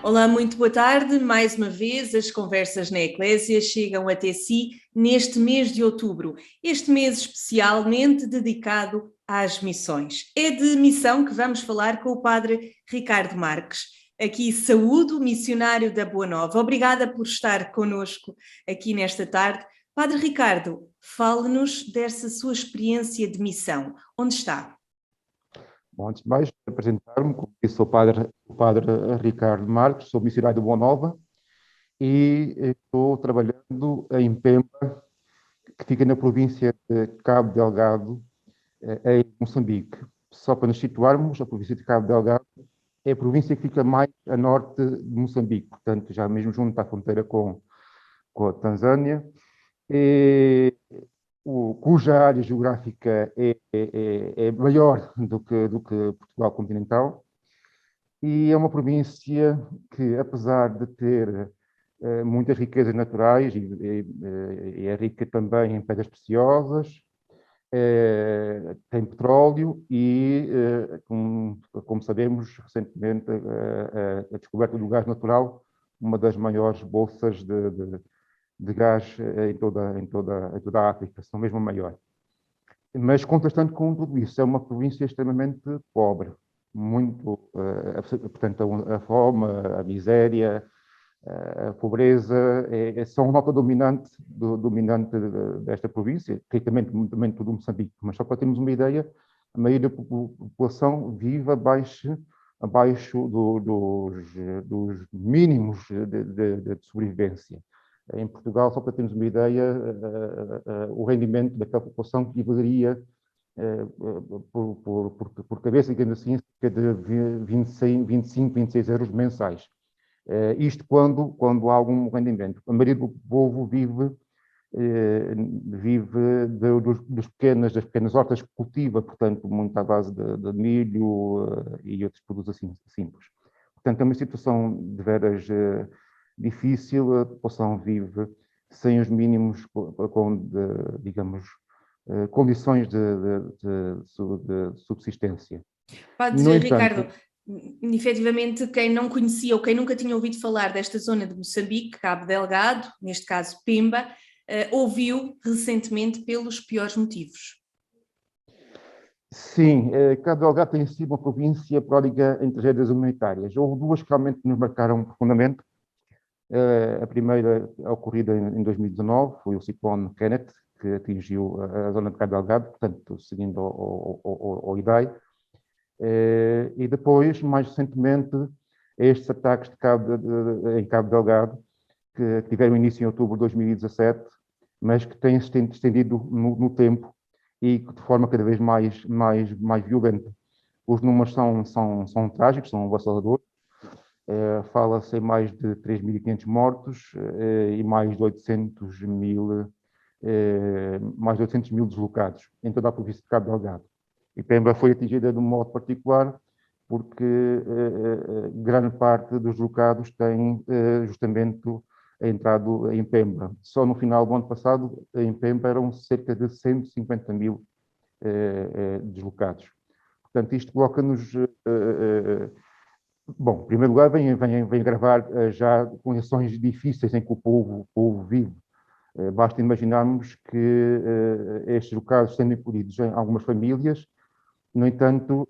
Olá, muito boa tarde. Mais uma vez, as conversas na Eclésia chegam até si neste mês de outubro, este mês especialmente dedicado às missões. É de missão que vamos falar com o Padre Ricardo Marques. Aqui saúdo, o missionário da Boa Nova. Obrigada por estar connosco aqui nesta tarde. Padre Ricardo, fale-nos dessa sua experiência de missão. Onde está? Bom, antes de mais, apresentar-me, como disse, sou o padre Ricardo Marques, sou missionário de Boa Nova e estou trabalhando em Pemba, que fica na província de Cabo Delgado, em Moçambique. Só para nos situarmos, a província de Cabo Delgado é a província que fica mais a norte de Moçambique, portanto, já mesmo junto à fronteira com a Tanzânia, cuja área geográfica é maior do que Portugal continental, e é uma província que, apesar de ter muitas riquezas naturais, e é rica também em pedras preciosas, tem petróleo e, como sabemos, recentemente a descoberta do gás natural, uma das maiores bolsas de gás em toda a África, são mesmo a maior. Mas, contrastando com tudo isso, é uma província extremamente pobre, muito, portanto, a fome, a miséria, a pobreza são nota dominante desta província, ricamente também todo Moçambique, mas só para termos uma ideia, a maioria da população vive abaixo dos mínimos de sobrevivência. Em Portugal, só para termos uma ideia, o rendimento daquela população equivaleria por cabeça, digamos assim, cerca de 25, 26 euros mensais. Isto quando há algum rendimento. A maioria do povo vive das pequenas hortas que cultiva, portanto, muito à base de milho e outros produtos assim simples. Portanto, é uma situação de veras difícil, a população vive sem os mínimos, digamos, condições de subsistência. Padre Ricardo, efetivamente, quem não conhecia ou quem nunca tinha ouvido falar desta zona de Moçambique, Cabo Delgado, neste caso Pemba, ouviu recentemente pelos piores motivos. Sim, Cabo Delgado tem sido uma província pródiga em tragédias humanitárias. Houve duas que realmente nos marcaram profundamente. A primeira, ocorrida em 2019, foi o ciclone Kenneth, que atingiu a zona de Cabo Delgado, portanto, seguindo ao IDAI. E depois, mais recentemente, estes ataques em Cabo Delgado, que tiveram início em outubro de 2017, mas que têm se estendido no tempo e de forma cada vez mais violenta. Os números são trágicos, são avassaladores. Fala-se em mais de 3.500 mortos e mais de 800 mil deslocados em toda a província de Cabo Delgado. E Pemba foi atingida de um modo particular porque grande parte dos deslocados tem justamente entrado em Pemba. Só no final do ano passado, em Pemba, eram cerca de 150 mil deslocados. Portanto, isto coloca-nos... Bom, em primeiro lugar, vem agravar já condições difíceis em que o povo vive. Basta imaginarmos que estes locados sendo acolhidos em algumas famílias, no entanto,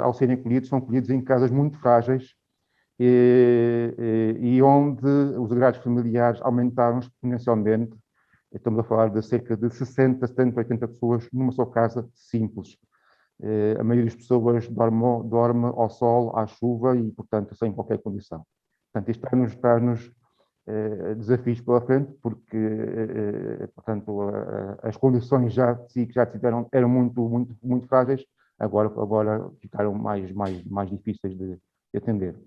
ao serem acolhidos, são acolhidos em casas muito frágeis e onde os agregados familiares aumentaram exponencialmente. Estamos a falar de cerca de 60, 70, 80 pessoas numa só casa simples. A maioria das pessoas dorme ao sol, à chuva e, portanto, sem qualquer condição. Portanto, isto traz-nos desafios pela frente, porque, portanto, as condições que já tiveram eram muito frágeis, agora ficaram mais difíceis de atender.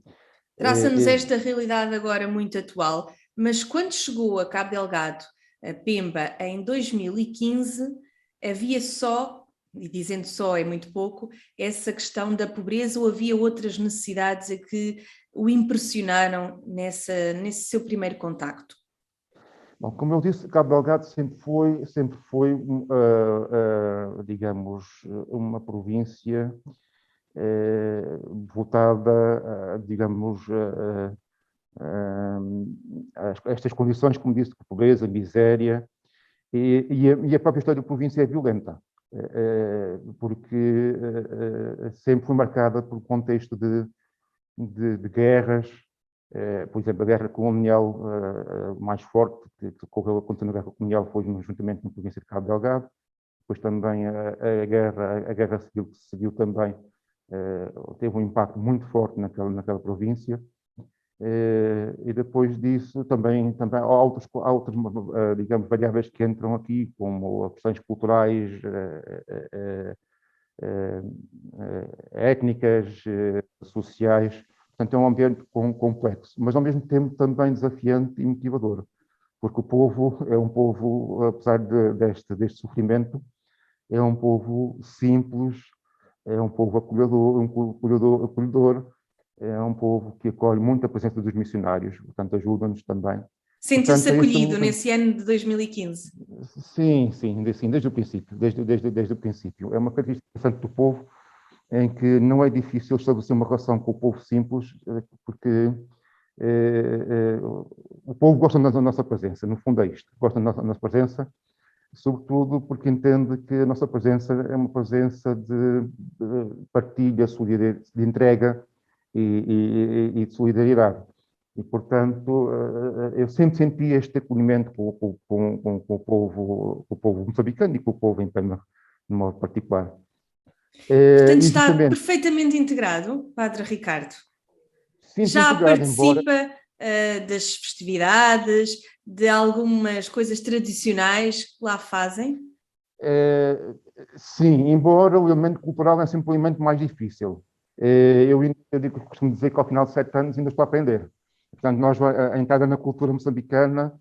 Traça-nos esta realidade agora muito atual, mas quando chegou a Cabo Delgado, a Pemba, em 2015, havia só, e dizendo só é muito pouco, essa questão da pobreza, ou havia outras necessidades a que o impressionaram nesse seu primeiro contacto? Bom, como eu disse, Cabo Delgado sempre foi digamos, uma província voltada, digamos, a estas condições, como disse, de pobreza, miséria, e a própria história da província é violenta, porque sempre foi marcada por um contexto de guerras. Por exemplo, a guerra colonial mais forte que ocorreu contra a guerra colonial foi juntamente na província de Cabo Delgado. Depois também a guerra civil que se seguiu também teve um impacto muito forte naquela província. E depois disso também há outras digamos, variáveis que entram aqui, como questões culturais, étnicas, sociais. Portanto, é um ambiente complexo, mas ao mesmo tempo também desafiante e motivador, porque o povo é um povo, apesar deste sofrimento, é um povo simples, é um povo acolhedor, é um povo que acolhe muito a presença dos missionários, portanto ajuda-nos também. Sentiu-se acolhido nesse ano de 2015? Sim, desde o princípio, desde o princípio. É uma característica interessante do povo, em que não é difícil estabelecer uma relação com o povo simples, porque o povo gosta da nossa presença, no fundo é isto, gosta da nossa presença, sobretudo porque entende que a nossa presença é uma presença de partilha, de entrega e de solidariedade. E, portanto, eu sempre senti este acolhimento com o povo moçambicano e com o povo em Pena, de modo particular. Portanto, E está justamente, perfeitamente integrado, Padre Ricardo. sinto Já integrado, embora participa das festividades, de algumas coisas tradicionais que lá fazem? sim, embora o elemento cultural é sempre um elemento mais difícil. Costumo dizer que ao final de 7 anos ainda estou a aprender. Portanto, a entrada na cultura moçambicana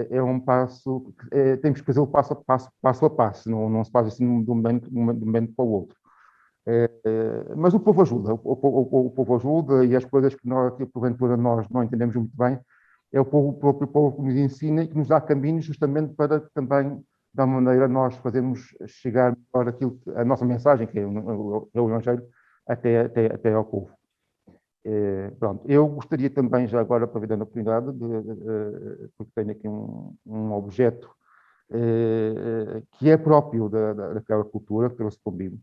é um passo, temos que fazê-lo passo a passo, não se faz assim de um momento para o outro. Mas o povo ajuda, o povo ajuda, e as coisas que porventura nós não entendemos muito bem, é o próprio povo que nos ensina e que nos dá caminhos justamente para também, da maneira, nós fazermos chegar melhor a nossa mensagem, que é o Evangelho, até ao povo. Pronto, eu gostaria também, já agora, aproveitando a oportunidade, porque tenho aqui um objeto que é próprio daquela cultura que trouxe comigo,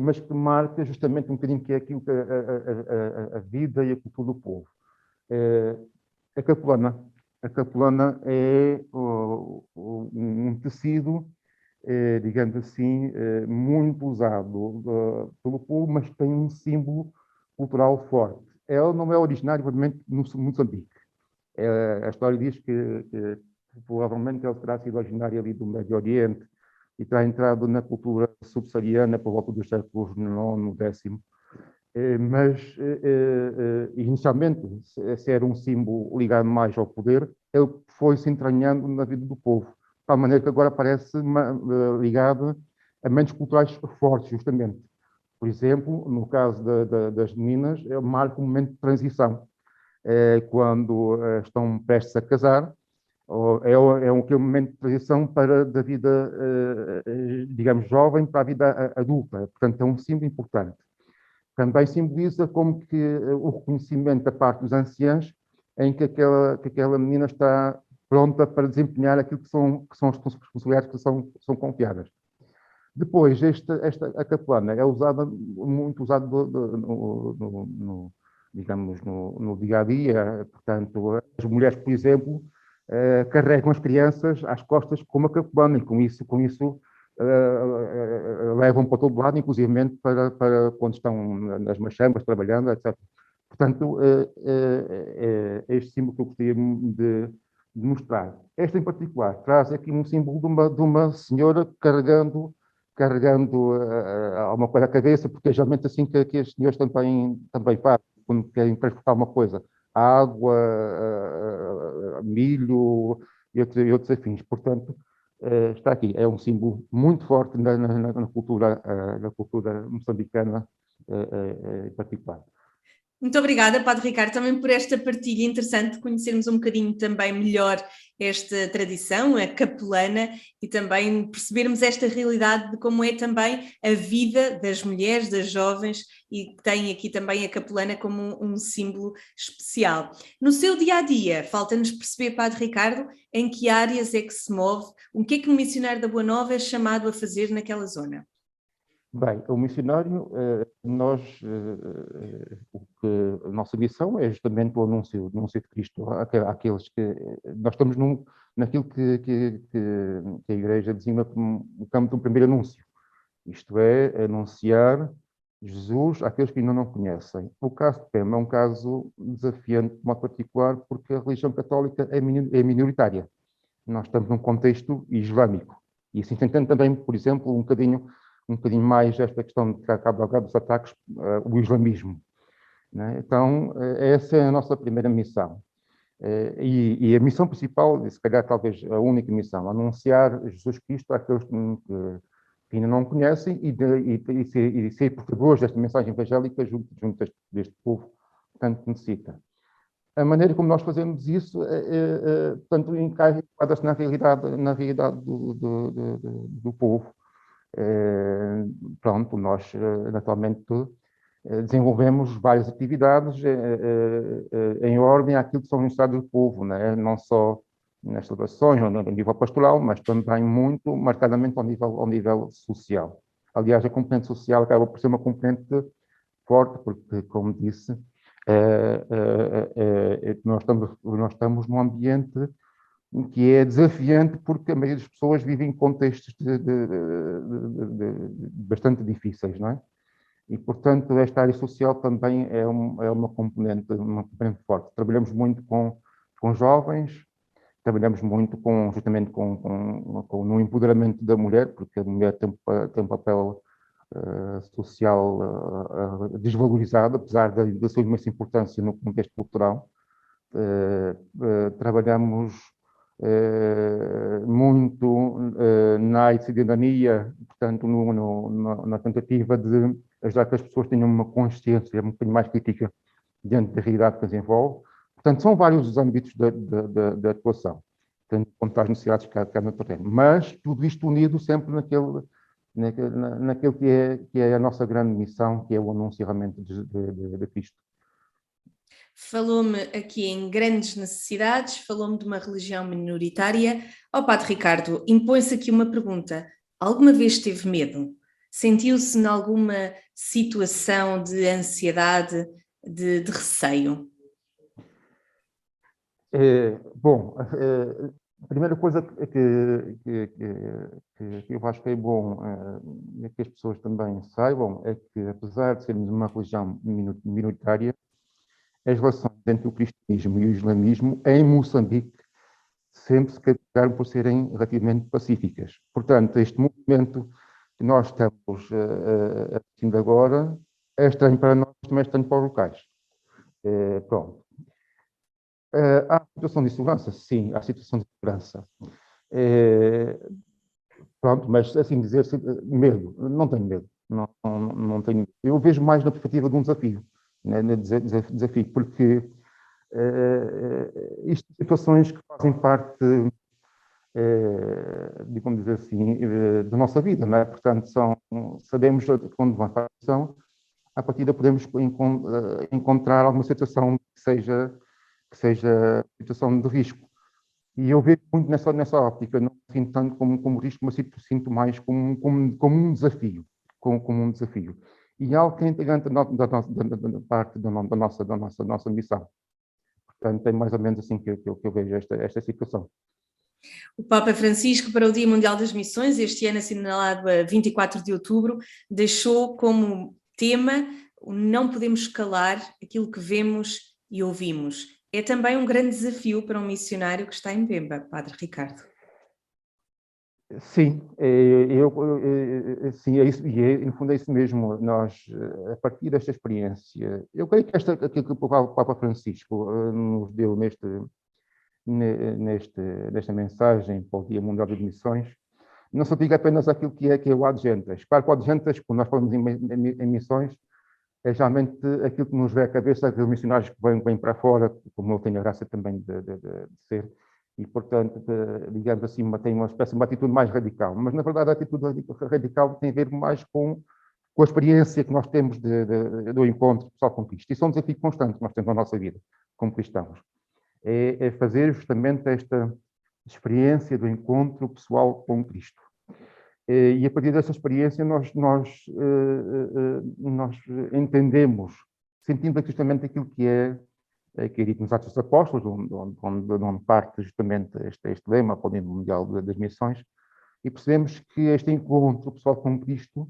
mas que marca justamente um bocadinho que é aquilo que a vida e a cultura do povo. A capelana. A capelana é um tecido, digamos assim, muito usado pelo povo, mas tem um símbolo cultural forte. Ela não é originária, provavelmente, no Moçambique. A história diz que provavelmente ela terá sido originária ali do Médio Oriente e terá entrado na cultura subsaariana por volta dos séculos IX, X. Mas, inicialmente, se era um símbolo ligado mais ao poder, ele foi se entranhando na vida do povo, de tal maneira que agora parece ligado a mentes culturais fortes, justamente. Por exemplo, no caso das meninas, marca um momento de transição, quando estão prestes a casar, aquele momento de transição da vida, digamos, jovem para a vida adulta. Portanto, é um símbolo importante. Também simboliza como que o reconhecimento da parte dos anciãos, em que aquela menina está pronta para desempenhar aquilo que são as responsabilidades que são confiadas. Depois, a capelana é muito usada digamos, no dia a dia. Portanto, as mulheres, por exemplo, carregam as crianças às costas com uma capelana, e com isso levam para todo lado, inclusive para quando estão nas machamas, trabalhando, etc. Portanto, é este símbolo que eu gostaria de mostrar. Este em particular traz aqui um símbolo de uma senhora carregando alguma coisa à cabeça, porque é geralmente assim que as senhoras também fazem, quando querem transportar uma coisa, água, milho e outros afins. Portanto, está aqui, é um símbolo muito forte na cultura moçambicana em particular. Muito obrigada, Padre Ricardo, também por esta partilha interessante, de conhecermos um bocadinho também melhor esta tradição, a capelana, e também percebermos esta realidade de como é também a vida das mulheres, das jovens, e tem aqui também a capelana como um símbolo especial. No seu dia-a-dia, falta-nos perceber, Padre Ricardo, em que áreas é que se move, o que é que um missionário da Boa Nova é chamado a fazer naquela zona? Bem, o missionário, a nossa missão é justamente o anúncio de Cristo àqueles que nós estamos naquilo que a Igreja designa como o campo do primeiro anúncio, isto é, anunciar Jesus àqueles que ainda não conhecem. O caso de Pema é um caso desafiante de modo particular porque a religião católica é minoritária. Nós estamos num contexto islâmico e assim tentando também, por exemplo, um bocadinho mais esta questão de que acaba dos ataques, o islamismo. Né? Então, essa é a nossa primeira missão. E a missão principal, se calhar talvez a única missão, anunciar Jesus Cristo àqueles que ainda não conhecem e ser portadores desta mensagem evangélica junto deste povo que tanto necessita. A maneira como nós fazemos isso, portanto, enquadra-se na realidade do povo. Pronto, nós naturalmente desenvolvemos várias atividades em ordem àquilo que são as necessidades do povo, né? Não só nas celebrações, no nível pastoral, mas também muito marcadamente ao nível social. Aliás, a componente social acaba por ser uma componente forte, porque, como disse, nós estamos num ambiente que é desafiante porque a maioria das pessoas vive em contextos bastante difíceis, não é? E, portanto, esta área social também é uma componente forte. Trabalhamos muito com jovens, trabalhamos muito justamente no empoderamento da mulher, porque a mulher tem um papel social desvalorizado, apesar da sua imensa importância no contexto cultural. Trabalhamos muito na área de cidadania, portanto, na tentativa de ajudar que as pessoas tenham uma consciência um bocadinho mais crítica diante da realidade que as envolve. Portanto, são vários os âmbitos da atuação, tanto quanto às necessidades que há no terreno. Mas tudo isto unido sempre naquele que é a nossa grande missão, que é o anúncio realmente de Cristo. Falou-me aqui em grandes necessidades, falou-me de uma religião minoritária. Padre Ricardo, impõe-se aqui uma pergunta. Alguma vez teve medo? Sentiu-se em alguma situação de ansiedade, de receio? Bom, a primeira coisa que eu acho que é bom que as pessoas também saibam é que, apesar de sermos uma religião minoritária, as relações entre o cristianismo e o islamismo em Moçambique sempre se caracterizaram por serem relativamente pacíficas. Portanto, este movimento que nós estamos assistindo agora é estranho para nós, também é estranho para os locais. Pronto. Há situação de segurança? Sim, há situação de segurança. Pronto, mas assim dizer, medo, não tenho medo. Não tenho medo. Eu vejo mais na perspectiva de um desafio, né, desafio, porque isto são situações que fazem parte, digamos dizer assim, da nossa vida, não é? Portanto, sabemos quando vão para a ação, à partida podemos encontrar alguma situação que seja situação de risco. E eu vejo muito nessa óptica, não sinto tanto como risco, mas sinto mais como um desafio, como um desafio. E algo que é integrante da parte da nossa missão. Portanto, é mais ou menos assim que eu vejo esta situação. O Papa Francisco, para o Dia Mundial das Missões, este ano assinalado a 24 de outubro, deixou como tema o não podemos calar aquilo que vemos e ouvimos. É também um grande desafio para um missionário que está em Pemba, Padre Ricardo. Sim, sim, é isso, e no fundo é isso mesmo. Nós, a partir desta experiência, eu creio que aquilo que o Papa Francisco nos deu nesta mensagem para o Dia Mundial das Missões, não se aplica apenas àquilo que é o Ad Gentes. Claro que o Ad Gentes, quando nós falamos em missões, é geralmente aquilo que nos vem à cabeça, aqueles missionários que vêm para fora, como eu tenho a graça também de ser, e, portanto, digamos assim, tem uma espécie de uma atitude mais radical. Mas, na verdade, a atitude radical tem a ver mais com a experiência que nós temos do encontro pessoal com Cristo. Isso é um desafio constante que nós temos na nossa vida, como cristãos. É fazer justamente esta experiência do encontro pessoal com Cristo. E a partir dessa experiência nós entendemos, sentimos justamente aquilo que é dito nos Atos dos Apóstolos, onde parte justamente este lema para o Dia Mundial das Missões, e percebemos que este encontro pessoal com Cristo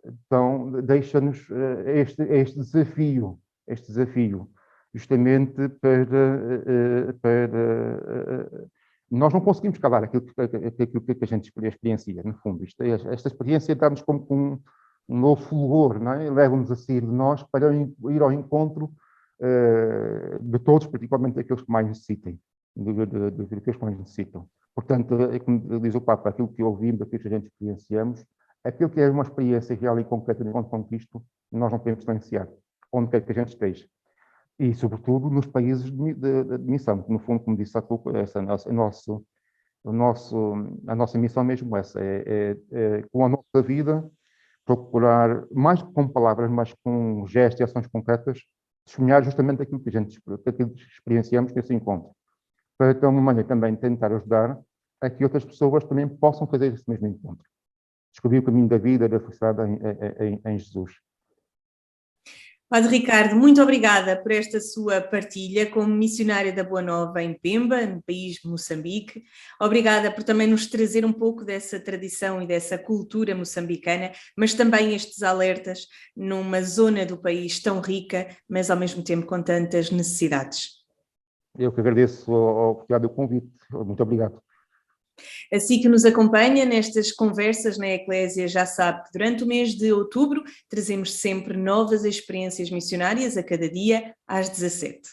então, deixa-nos este desafio, justamente para nós não conseguimos calar aquilo que a gente experiencia, no fundo. Esta experiência dá-nos como um novo fulgor, não é? Leva-nos a sair de nós para ir ao encontro de todos, particularmente daqueles que mais necessitem, daqueles que mais necessitam. Portanto, é como diz o Papa, aquilo que ouvimos, aquilo que a gente experienciamos, aquilo que é uma experiência real e concreta de encontro com Cristo, nós não podemos silenciar, onde quer que a gente esteja. E, sobretudo, nos países de missão, que, no fundo, como disse há pouco, a nossa missão é mesmo essa, com a nossa vida, procurar, mais com palavras, mais com gestos e ações concretas, testemunhar justamente aquilo que experienciamos nesse encontro. Para, de uma maneira, também tentar ajudar a que outras pessoas também possam fazer esse mesmo encontro. Descobrir o caminho da vida, da felicidade em Jesus. Padre Ricardo, muito obrigada por esta sua partilha como missionária da Boa Nova em Pemba, no país de Moçambique. Obrigada por também nos trazer um pouco dessa tradição e dessa cultura moçambicana, mas também estes alertas numa zona do país tão rica, mas ao mesmo tempo com tantas necessidades. Eu que agradeço a oportunidade do convite. Muito obrigado. Assim que nos acompanha nestas conversas na Eclésia já sabe que durante o mês de outubro trazemos sempre novas experiências missionárias a cada dia às 17h.